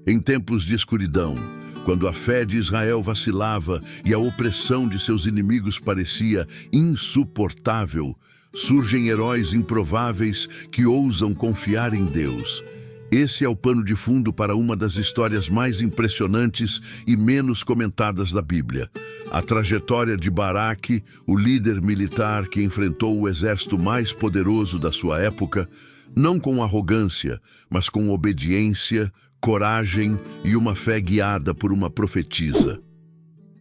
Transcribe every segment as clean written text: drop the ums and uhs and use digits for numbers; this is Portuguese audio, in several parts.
Em tempos de escuridão, quando a fé de Israel vacilava e a opressão de seus inimigos parecia insuportável, surgem heróis improváveis que ousam confiar em Deus. Esse é o pano de fundo para uma das histórias mais impressionantes e menos comentadas da Bíblia. A trajetória de Baraque, o líder militar que enfrentou o exército mais poderoso da sua época, não com arrogância, mas com obediência, coragem e uma fé guiada por uma profetisa.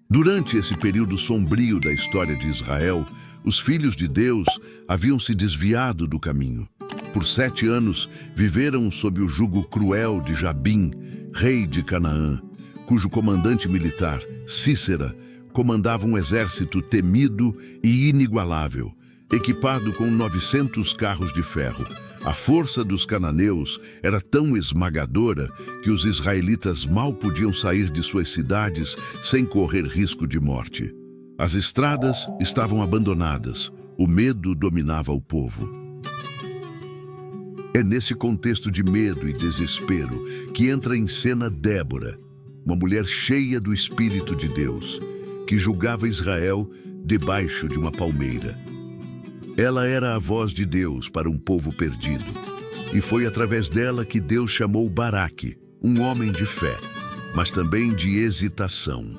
Durante esse período sombrio da história de Israel, os filhos de Deus haviam se desviado do caminho. Por 7 anos, viveram sob o jugo cruel de Jabim, rei de Canaã, cujo comandante militar, Sísera, comandava um exército temido e inigualável, equipado com 900 carros de ferro. A força dos cananeus era tão esmagadora que os israelitas mal podiam sair de suas cidades sem correr risco de morte. As estradas estavam abandonadas, o medo dominava o povo. É nesse contexto de medo e desespero que entra em cena Débora, uma mulher cheia do Espírito de Deus, que julgava Israel debaixo de uma palmeira. Ela era a voz de Deus para um povo perdido, e foi através dela que Deus chamou Baraque, um homem de fé, mas também de hesitação.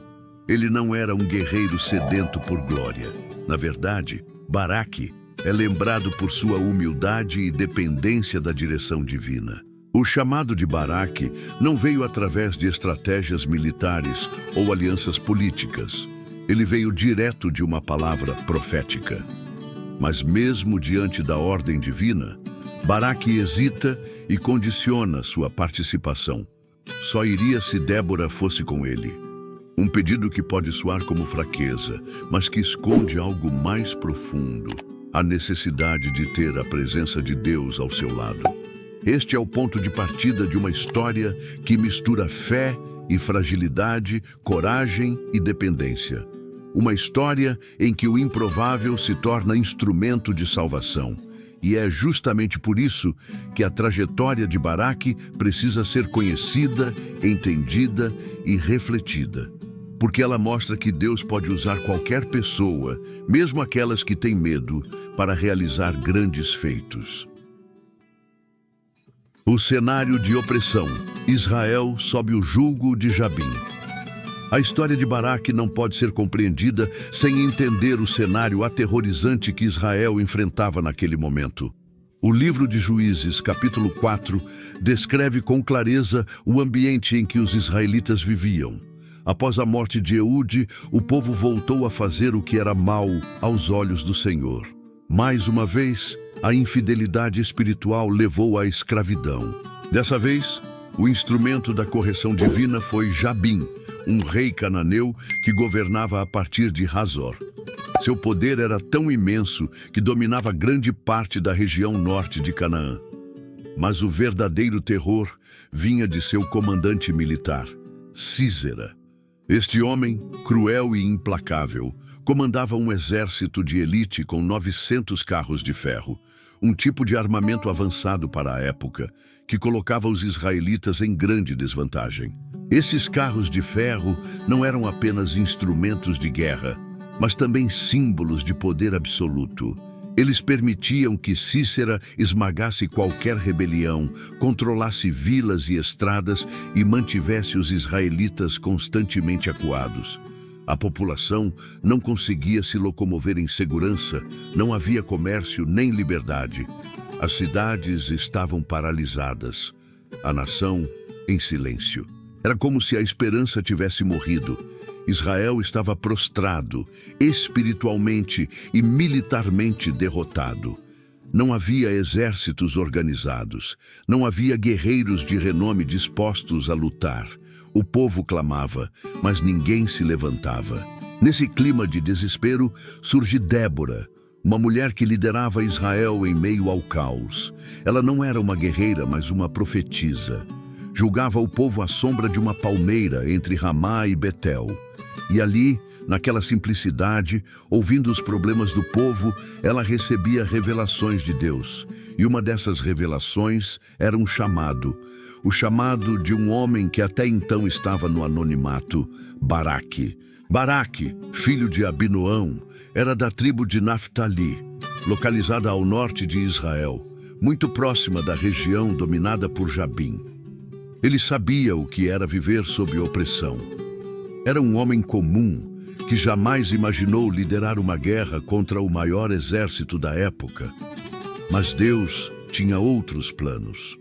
Ele não era um guerreiro sedento por glória. Na verdade, Baraque é lembrado por sua humildade e dependência da direção divina. O chamado de Baraque não veio através de estratégias militares ou alianças políticas. Ele veio direto de uma palavra profética. Mas mesmo diante da ordem divina, Baraque hesita e condiciona sua participação. Só iria se Débora fosse com ele. Um pedido que pode soar como fraqueza, mas que esconde algo mais profundo, a necessidade de ter a presença de Deus ao seu lado. Este é o ponto de partida de uma história que mistura fé e fragilidade, coragem e dependência. Uma história em que o improvável se torna instrumento de salvação. E é justamente por isso que a trajetória de Baraque precisa ser conhecida, entendida e refletida. Porque ela mostra que Deus pode usar qualquer pessoa, mesmo aquelas que têm medo, para realizar grandes feitos. O cenário de opressão. Israel sob o jugo de Jabim. A história de Baraque não pode ser compreendida sem entender o cenário aterrorizante que Israel enfrentava naquele momento. O livro de Juízes, capítulo 4, descreve com clareza o ambiente em que os israelitas viviam. Após a morte de Eude, o povo voltou a fazer o que era mal aos olhos do Senhor. Mais uma vez, a infidelidade espiritual levou à escravidão. Dessa vez, o instrumento da correção divina foi Jabim, um rei cananeu que governava a partir de Hazor. Seu poder era tão imenso que dominava grande parte da região norte de Canaã. Mas o verdadeiro terror vinha de seu comandante militar, Sísera. Este homem, cruel e implacável, comandava um exército de elite com 900 carros de ferro, um tipo de armamento avançado para a época, que colocava os israelitas em grande desvantagem. Esses carros de ferro não eram apenas instrumentos de guerra, mas também símbolos de poder absoluto. Eles permitiam que Sísera esmagasse qualquer rebelião, controlasse vilas e estradas e mantivesse os israelitas constantemente acuados. A população não conseguia se locomover em segurança, não havia comércio nem liberdade. As cidades estavam paralisadas, a nação em silêncio. Era como se a esperança tivesse morrido. Israel estava prostrado, espiritualmente e militarmente derrotado. Não havia exércitos organizados, não havia guerreiros de renome dispostos a lutar. O povo clamava, mas ninguém se levantava. Nesse clima de desespero, surge Débora, uma mulher que liderava Israel em meio ao caos. Ela não era uma guerreira, mas uma profetisa. Julgava o povo à sombra de uma palmeira entre Ramá e Betel. E ali, naquela simplicidade, ouvindo os problemas do povo, ela recebia revelações de Deus. E uma dessas revelações era um chamado. O chamado de um homem que até então estava no anonimato, Baraque. Baraque, filho de Abinoão, era da tribo de Naftali, localizada ao norte de Israel, muito próxima da região dominada por Jabim. Ele sabia o que era viver sob opressão. Era um homem comum que jamais imaginou liderar uma guerra contra o maior exército da época. Mas Deus tinha outros planos.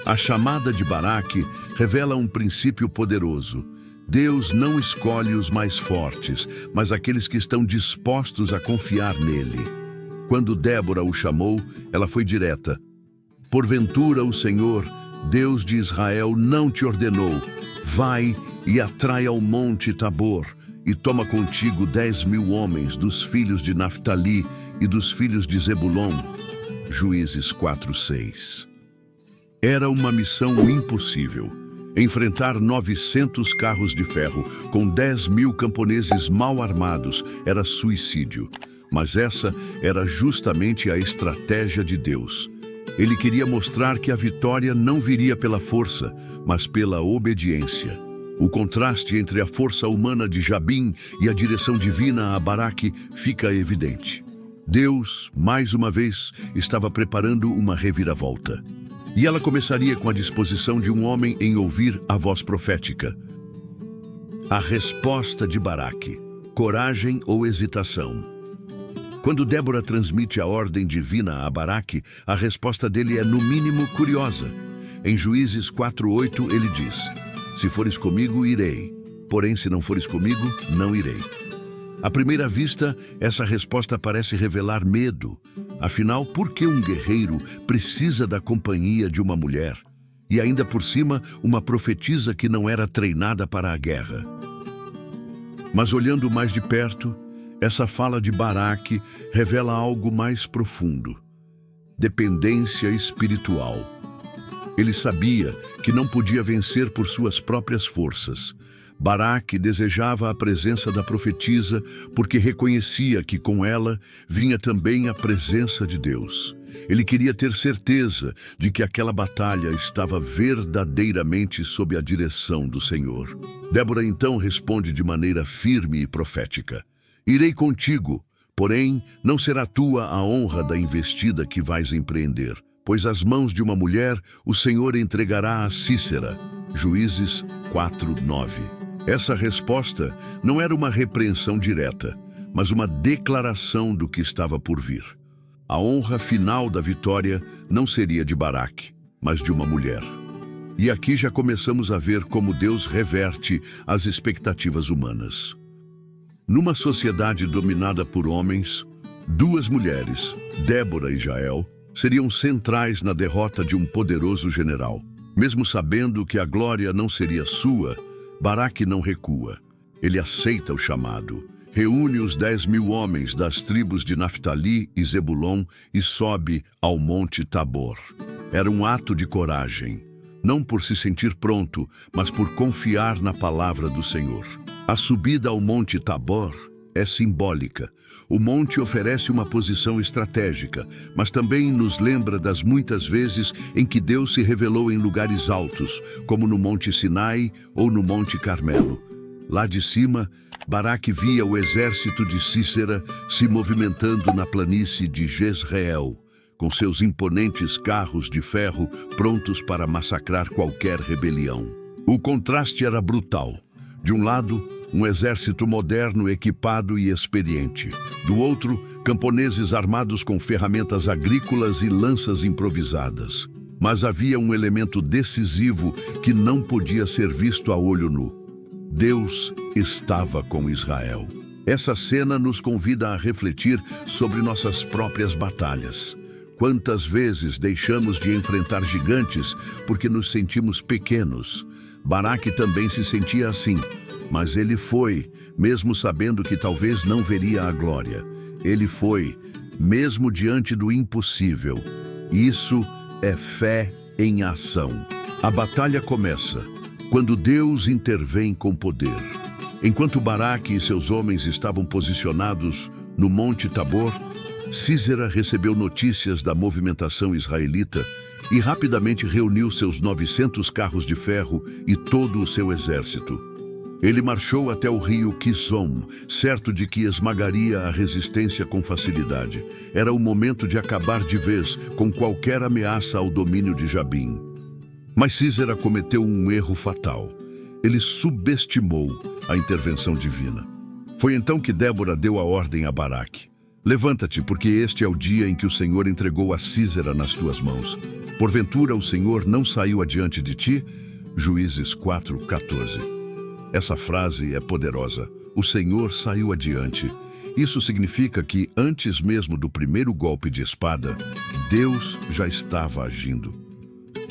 A chamada de Baraque revela um princípio poderoso. Deus não escolhe os mais fortes, mas aqueles que estão dispostos a confiar nele. Quando Débora o chamou, ela foi direta. Porventura o Senhor, Deus de Israel, não te ordenou: vai e atrai ao monte Tabor, e toma contigo 10.000 homens dos filhos de Naftali e dos filhos de Zebulon. Juízes 4:6. Era uma missão impossível. Enfrentar 900 carros de ferro com 10.000 camponeses mal armados era suicídio. Mas essa era justamente a estratégia de Deus. Ele queria mostrar que a vitória não viria pela força, mas pela obediência. O contraste entre a força humana de Jabim e a direção divina a Baraque fica evidente. Deus, mais uma vez, estava preparando uma reviravolta. E ela começaria com a disposição de um homem em ouvir a voz profética. A resposta de Baraque: coragem ou hesitação? Quando Débora transmite a ordem divina a Baraque, a resposta dele é no mínimo curiosa. Em Juízes 4:8 ele diz: se fores comigo, irei. Porém, se não fores comigo, não irei. À primeira vista, essa resposta parece revelar medo. Afinal, por que um guerreiro precisa da companhia de uma mulher? E ainda por cima, uma profetisa que não era treinada para a guerra. Mas olhando mais de perto, essa fala de Baraque revela algo mais profundo: dependência espiritual. Ele sabia que não podia vencer por suas próprias forças. Baraque desejava a presença da profetisa porque reconhecia que com ela vinha também a presença de Deus. Ele queria ter certeza de que aquela batalha estava verdadeiramente sob a direção do Senhor. Débora então responde de maneira firme e profética: irei contigo, porém não será tua a honra da investida que vais empreender, pois as mãos de uma mulher o Senhor entregará a Sísera. Juízes 4:9. Essa resposta não era uma repreensão direta, mas uma declaração do que estava por vir. A honra final da vitória não seria de Baraque, mas de uma mulher. E aqui já começamos a ver como Deus reverte as expectativas humanas. Numa sociedade dominada por homens, duas mulheres, Débora e Jael, seriam centrais na derrota de um poderoso general. Mesmo sabendo que a glória não seria sua, Baraque não recua. Ele aceita o chamado, reúne os 10.000 homens das tribos de Naftali e Zebulon e sobe ao monte Tabor. Era um ato de coragem, não por se sentir pronto, mas por confiar na palavra do Senhor. A subida ao monte Tabor é simbólica. O monte oferece uma posição estratégica, mas também nos lembra das muitas vezes em que Deus se revelou em lugares altos, como no Monte Sinai ou no Monte Carmelo. Lá de cima, Baraque via o exército de Sísera se movimentando na planície de Jezreel, com seus imponentes carros de ferro prontos para massacrar qualquer rebelião. O contraste era brutal. De um lado, um exército moderno, equipado e experiente. Do outro, camponeses armados com ferramentas agrícolas e lanças improvisadas. Mas havia um elemento decisivo que não podia ser visto a olho nu. Deus estava com Israel. Essa cena nos convida a refletir sobre nossas próprias batalhas. Quantas vezes deixamos de enfrentar gigantes porque nos sentimos pequenos? Baraque também se sentia assim. Mas ele foi, mesmo sabendo que talvez não veria a glória. Ele foi, mesmo diante do impossível. Isso é fé em ação. A batalha começa quando Deus intervém com poder. Enquanto Baraque e seus homens estavam posicionados no Monte Tabor, Sísera recebeu notícias da movimentação israelita e rapidamente reuniu seus 900 carros de ferro e todo o seu exército. Ele marchou até o rio Quizom, certo de que esmagaria a resistência com facilidade. Era o momento de acabar de vez com qualquer ameaça ao domínio de Jabim. Mas Sísera cometeu um erro fatal. Ele subestimou a intervenção divina. Foi então que Débora deu a ordem a Baraque: levanta-te, porque este é o dia em que o Senhor entregou a Sísera nas tuas mãos. Porventura o Senhor não saiu adiante de ti? Juízes 4:14. Essa frase é poderosa. O Senhor saiu adiante. Isso significa que, antes mesmo do primeiro golpe de espada, Deus já estava agindo.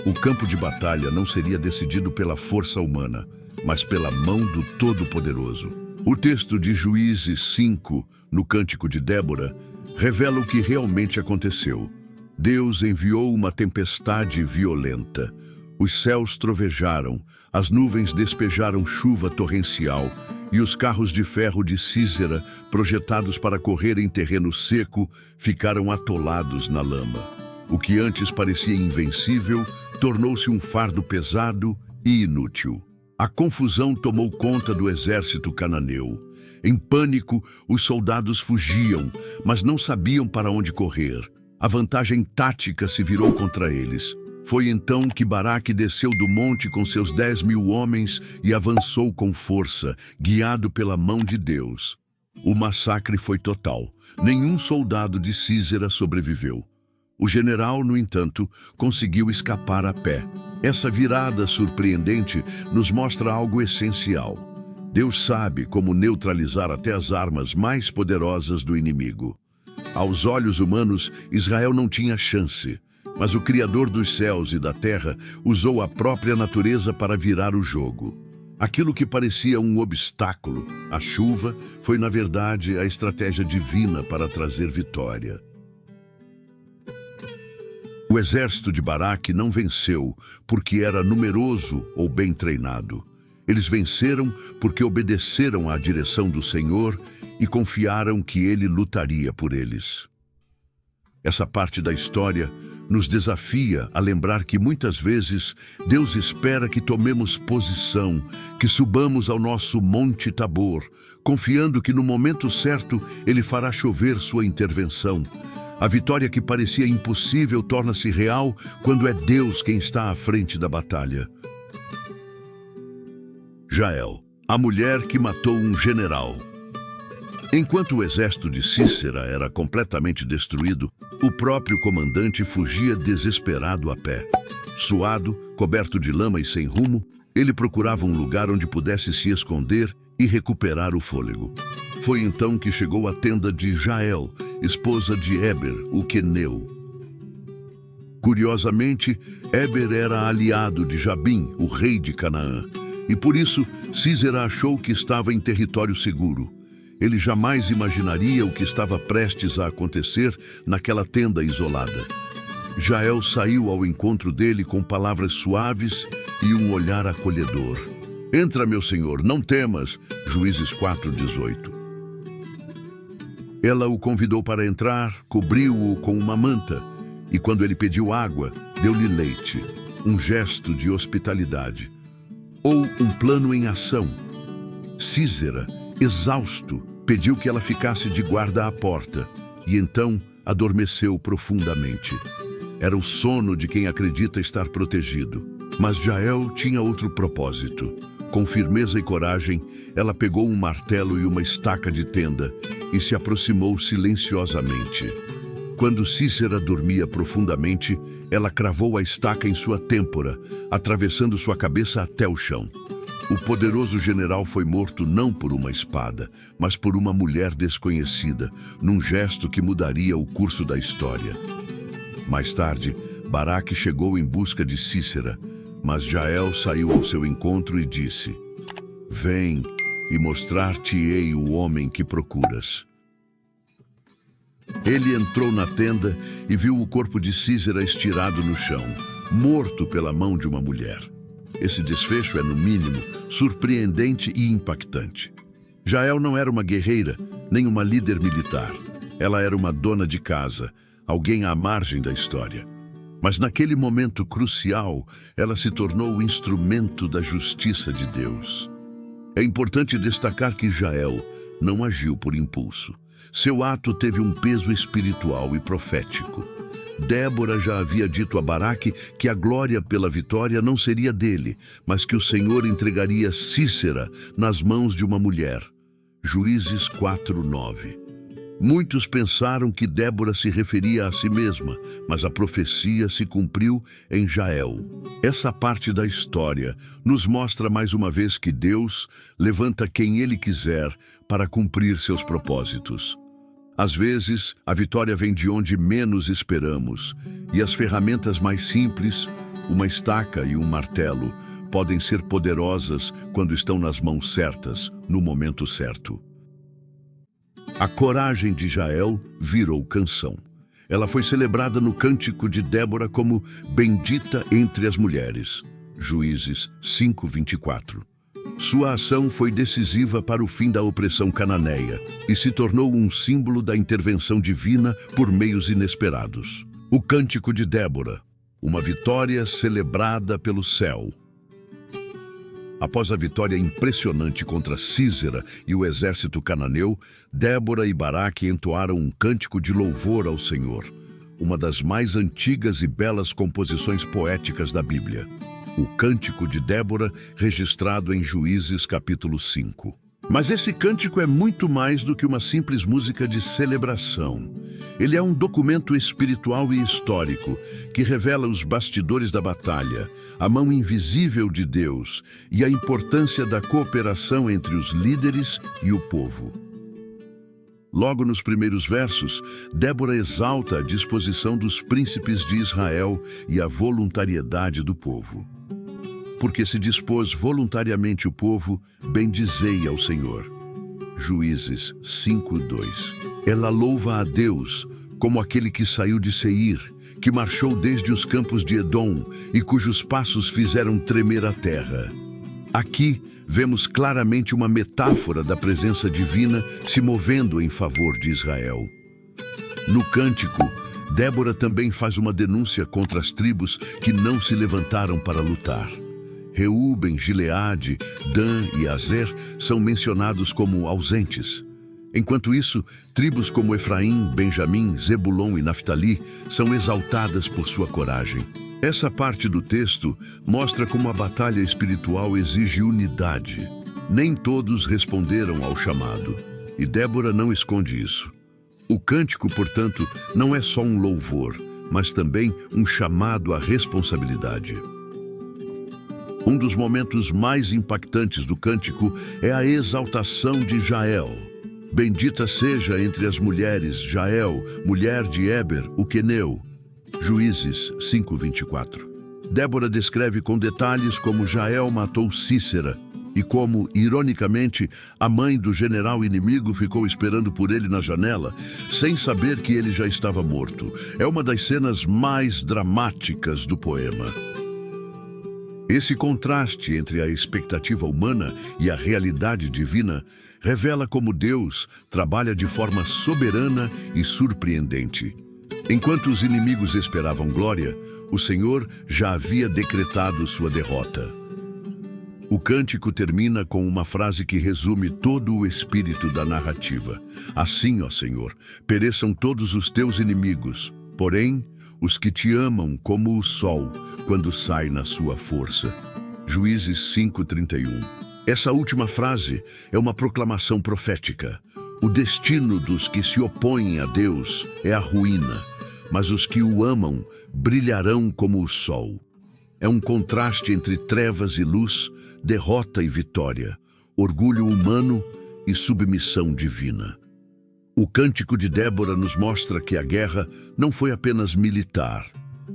O campo de batalha não seria decidido pela força humana, mas pela mão do Todo-Poderoso. O texto de Juízes 5, no Cântico de Débora, revela o que realmente aconteceu. Deus enviou uma tempestade violenta. Os céus trovejaram, as nuvens despejaram chuva torrencial e os carros de ferro de Sísera, projetados para correr em terreno seco, ficaram atolados na lama. O que antes parecia invencível tornou-se um fardo pesado e inútil. A confusão tomou conta do exército cananeu. Em pânico, os soldados fugiam, mas não sabiam para onde correr. A vantagem tática se virou contra eles. Foi então que Baraque desceu do monte com seus 10.000 homens e avançou com força, guiado pela mão de Deus. O massacre foi total. Nenhum soldado de Sísera sobreviveu. O general, no entanto, conseguiu escapar a pé. Essa virada surpreendente nos mostra algo essencial. Deus sabe como neutralizar até as armas mais poderosas do inimigo. Aos olhos humanos, Israel não tinha chance. Mas o Criador dos céus e da terra usou a própria natureza para virar o jogo. Aquilo que parecia um obstáculo, a chuva, foi na verdade a estratégia divina para trazer vitória. O exército de Baraque não venceu porque era numeroso ou bem treinado. Eles venceram porque obedeceram à direção do Senhor e confiaram que Ele lutaria por eles. Essa parte da história nos desafia a lembrar que muitas vezes Deus espera que tomemos posição, que subamos ao nosso Monte Tabor, confiando que no momento certo Ele fará chover sua intervenção. A vitória que parecia impossível torna-se real quando é Deus quem está à frente da batalha. Jael, a mulher que matou um general. Enquanto o exército de Sísera era completamente destruído, o próprio comandante fugia desesperado a pé. Suado, coberto de lama e sem rumo, ele procurava um lugar onde pudesse se esconder e recuperar o fôlego. Foi então que chegou à tenda de Jael, esposa de Éber, o queneu. Curiosamente, Éber era aliado de Jabim, o rei de Canaã, e por isso Sísera achou que estava em território seguro. Ele jamais imaginaria o que estava prestes a acontecer naquela tenda isolada. Jael saiu ao encontro dele com palavras suaves e um olhar acolhedor. Entra, meu senhor, não temas. Juízes 4:18. Ela o convidou para entrar, cobriu-o com uma manta e, quando ele pediu água, deu-lhe leite, um gesto de hospitalidade. Ou um plano em ação. Sísera, exausto, pediu que ela ficasse de guarda à porta e então adormeceu profundamente. Era o sono de quem acredita estar protegido. Mas Jael tinha outro propósito. Com firmeza e coragem, ela pegou um martelo e uma estaca de tenda e se aproximou silenciosamente. Quando Sísera dormia profundamente, ela cravou a estaca em sua têmpora, atravessando sua cabeça até o chão. O poderoso general foi morto não por uma espada, mas por uma mulher desconhecida, num gesto que mudaria o curso da história. Mais tarde, Baraque chegou em busca de Sísera, mas Jael saiu ao seu encontro e disse: "Vem e mostrar-te-ei o homem que procuras." Ele entrou na tenda e viu o corpo de Sísera estirado no chão, morto pela mão de uma mulher. Esse desfecho é, no mínimo, surpreendente e impactante. Jael não era uma guerreira, nem uma líder militar. Ela era uma dona de casa, alguém à margem da história. Mas naquele momento crucial, ela se tornou o instrumento da justiça de Deus. É importante destacar que Jael não agiu por impulso. Seu ato teve um peso espiritual e profético. Débora já havia dito a Baraque que a glória pela vitória não seria dele, mas que o Senhor entregaria Sísera nas mãos de uma mulher. Juízes 4:9. Muitos pensaram que Débora se referia a si mesma, mas a profecia se cumpriu em Jael. Essa parte da história nos mostra mais uma vez que Deus levanta quem Ele quiser para cumprir seus propósitos. Às vezes, a vitória vem de onde menos esperamos, e as ferramentas mais simples, uma estaca e um martelo, podem ser poderosas quando estão nas mãos certas, no momento certo. A coragem de Jael virou canção. Ela foi celebrada no cântico de Débora como bendita entre as mulheres. Juízes 5:24. Sua ação foi decisiva para o fim da opressão cananeia e se tornou um símbolo da intervenção divina por meios inesperados. O cântico de Débora, uma vitória celebrada pelo céu. Após a vitória impressionante contra Sísera e o exército cananeu, Débora e Baraque entoaram um cântico de louvor ao Senhor, uma das mais antigas e belas composições poéticas da Bíblia. O Cântico de Débora, registrado em Juízes capítulo 5. Mas esse cântico é muito mais do que uma simples música de celebração. Ele é um documento espiritual e histórico que revela os bastidores da batalha, a mão invisível de Deus e a importância da cooperação entre os líderes e o povo. Logo nos primeiros versos, Débora exalta a disposição dos príncipes de Israel e a voluntariedade do povo. Porque se dispôs voluntariamente o povo, bendizei ao Senhor. Juízes 5:2. Ela louva a Deus como aquele que saiu de Seir, que marchou desde os campos de Edom e cujos passos fizeram tremer a terra. Aqui vemos claramente uma metáfora da presença divina se movendo em favor de Israel. No cântico, Débora também faz uma denúncia contra as tribos que não se levantaram para lutar. Reúben, Gileade, Dan e Azer são mencionados como ausentes. Enquanto isso, tribos como Efraim, Benjamim, Zebulon e Naftali são exaltadas por sua coragem. Essa parte do texto mostra como a batalha espiritual exige unidade. Nem todos responderam ao chamado, e Débora não esconde isso. O cântico, portanto, não é só um louvor, mas também um chamado à responsabilidade. Um dos momentos mais impactantes do cântico é a exaltação de Jael. Bendita seja entre as mulheres Jael, mulher de Éber, o queneu. Juízes 5:24. Débora descreve com detalhes como Jael matou Sísera e como, ironicamente, a mãe do general inimigo ficou esperando por ele na janela, sem saber que ele já estava morto. É uma das cenas mais dramáticas do poema. Esse contraste entre a expectativa humana e a realidade divina revela como Deus trabalha de forma soberana e surpreendente. Enquanto os inimigos esperavam glória, o Senhor já havia decretado sua derrota. O cântico termina com uma frase que resume todo o espírito da narrativa. Assim, ó Senhor, pereçam todos os teus inimigos, porém, os que te amam como o sol, quando sai na sua força. Juízes 5:31. Essa última frase é uma proclamação profética. O destino dos que se opõem a Deus é a ruína, mas os que o amam brilharão como o sol. É um contraste entre trevas e luz, derrota e vitória, orgulho humano e submissão divina. O Cântico de Débora nos mostra que a guerra não foi apenas militar,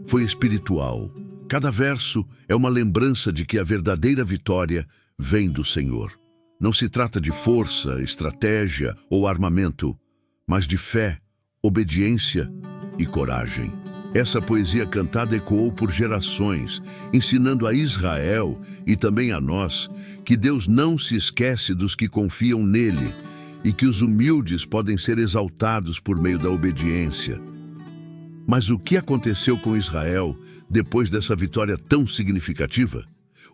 foi espiritual. Cada verso é uma lembrança de que a verdadeira vitória vem do Senhor. Não se trata de força, estratégia ou armamento, mas de fé, obediência e coragem. Essa poesia cantada ecoou por gerações, ensinando a Israel e também a nós que Deus não se esquece dos que confiam nele e que os humildes podem ser exaltados por meio da obediência. Mas o que aconteceu com Israel depois dessa vitória tão significativa?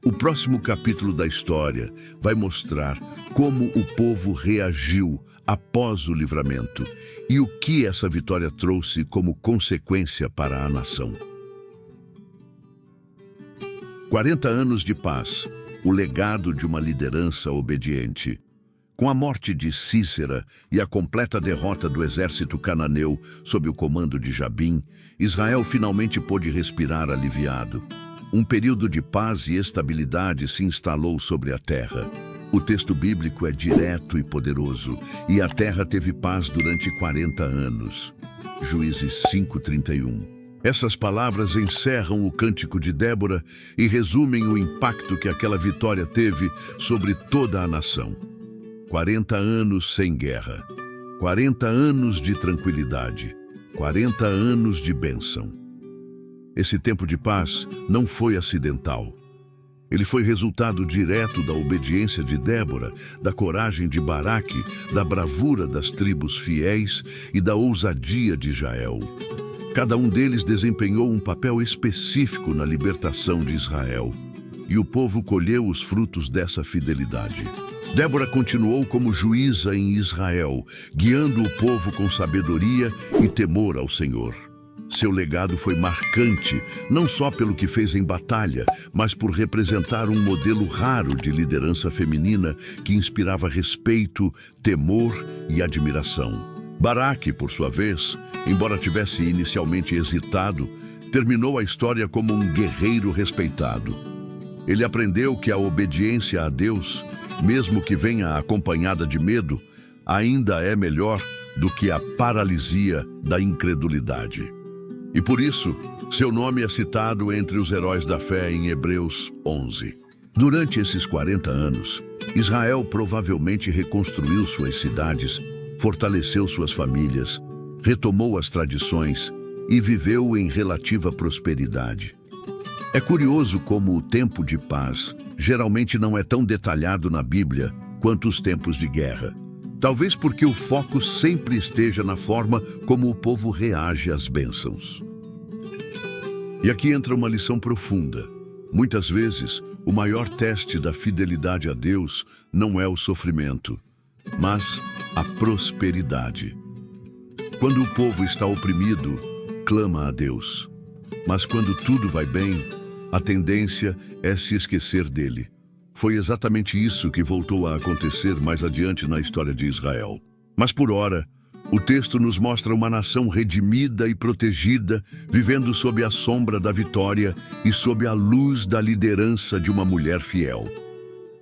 O próximo capítulo da história vai mostrar como o povo reagiu após o livramento e o que essa vitória trouxe como consequência para a nação. 40 anos de paz, o legado de uma liderança obediente. Com a morte de Cícera e a completa derrota do exército cananeu sob o comando de Jabim, Israel finalmente pôde respirar aliviado. Um período de paz e estabilidade se instalou sobre a terra. O texto bíblico é direto e poderoso, e a terra teve paz durante 40 anos. Juízes 5:31. Essas palavras encerram o cântico de Débora e resumem o impacto que aquela vitória teve sobre toda a nação. 40 anos sem guerra, 40 anos de tranquilidade, 40 anos de bênção. Esse tempo de paz não foi acidental. Ele foi resultado direto da obediência de Débora, da coragem de Baraque, da bravura das tribos fiéis e da ousadia de Jael. Cada um deles desempenhou um papel específico na libertação de Israel, e o povo colheu os frutos dessa fidelidade. Débora continuou como juíza em Israel, guiando o povo com sabedoria e temor ao Senhor. Seu legado foi marcante, não só pelo que fez em batalha, mas por representar um modelo raro de liderança feminina que inspirava respeito, temor e admiração. Baraque, por sua vez, embora tivesse inicialmente hesitado, terminou a história como um guerreiro respeitado. Ele aprendeu que a obediência a Deus, mesmo que venha acompanhada de medo, ainda é melhor do que a paralisia da incredulidade. E por isso, seu nome é citado entre os heróis da fé em Hebreus 11. Durante esses 40 anos, Israel provavelmente reconstruiu suas cidades, fortaleceu suas famílias, retomou as tradições e viveu em relativa prosperidade. É curioso como o tempo de paz geralmente não é tão detalhado na Bíblia quanto os tempos de guerra. Talvez porque o foco sempre esteja na forma como o povo reage às bênçãos. E aqui entra uma lição profunda. Muitas vezes, o maior teste da fidelidade a Deus não é o sofrimento, mas a prosperidade. Quando o povo está oprimido, clama a Deus. Mas quando tudo vai bem, a tendência é se esquecer dele. Foi exatamente isso que voltou a acontecer mais adiante na história de Israel. Mas por ora, o texto nos mostra uma nação redimida e protegida, vivendo sob a sombra da vitória e sob a luz da liderança de uma mulher fiel.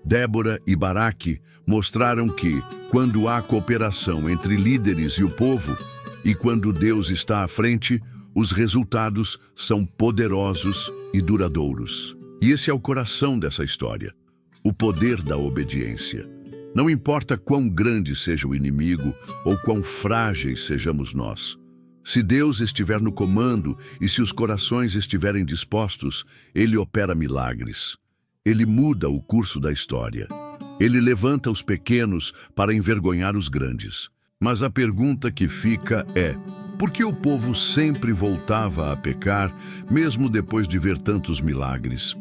Débora e Baraque mostraram que, quando há cooperação entre líderes e o povo, e quando Deus está à frente, os resultados são poderosos e duradouros. E esse é o coração dessa história. O poder da obediência. Não importa quão grande seja o inimigo ou quão frágeis sejamos nós. Se Deus estiver no comando e se os corações estiverem dispostos, Ele opera milagres. Ele muda o curso da história. Ele levanta os pequenos para envergonhar os grandes. Mas a pergunta que fica é: por que o povo sempre voltava a pecar, mesmo depois de ver tantos milagres?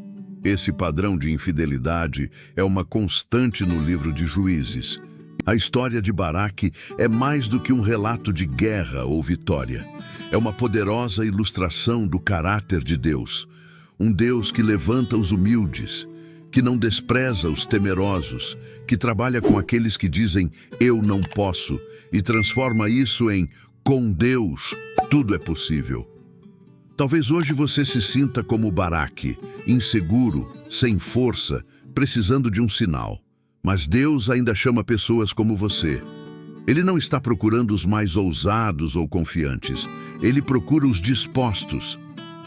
Esse padrão de infidelidade é uma constante no livro de Juízes. A história de Baraque é mais do que um relato de guerra ou vitória. É uma poderosa ilustração do caráter de Deus. Um Deus que levanta os humildes, que não despreza os temerosos, que trabalha com aqueles que dizem "eu não posso" e transforma isso em "com Deus tudo é possível". Talvez hoje você se sinta como Baraque, inseguro, sem força, precisando de um sinal. Mas Deus ainda chama pessoas como você. Ele não está procurando os mais ousados ou confiantes. Ele procura os dispostos.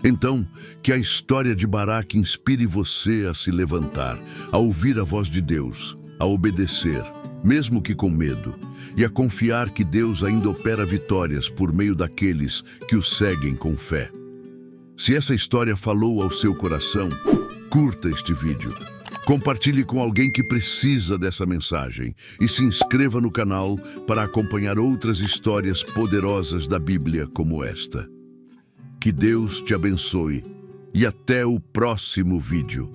Então, que a história de Baraque inspire você a se levantar, a ouvir a voz de Deus, a obedecer, mesmo que com medo, e a confiar que Deus ainda opera vitórias por meio daqueles que o seguem com fé. Se essa história falou ao seu coração, curta este vídeo. Compartilhe com alguém que precisa dessa mensagem e se inscreva no canal para acompanhar outras histórias poderosas da Bíblia como esta. Que Deus te abençoe e até o próximo vídeo.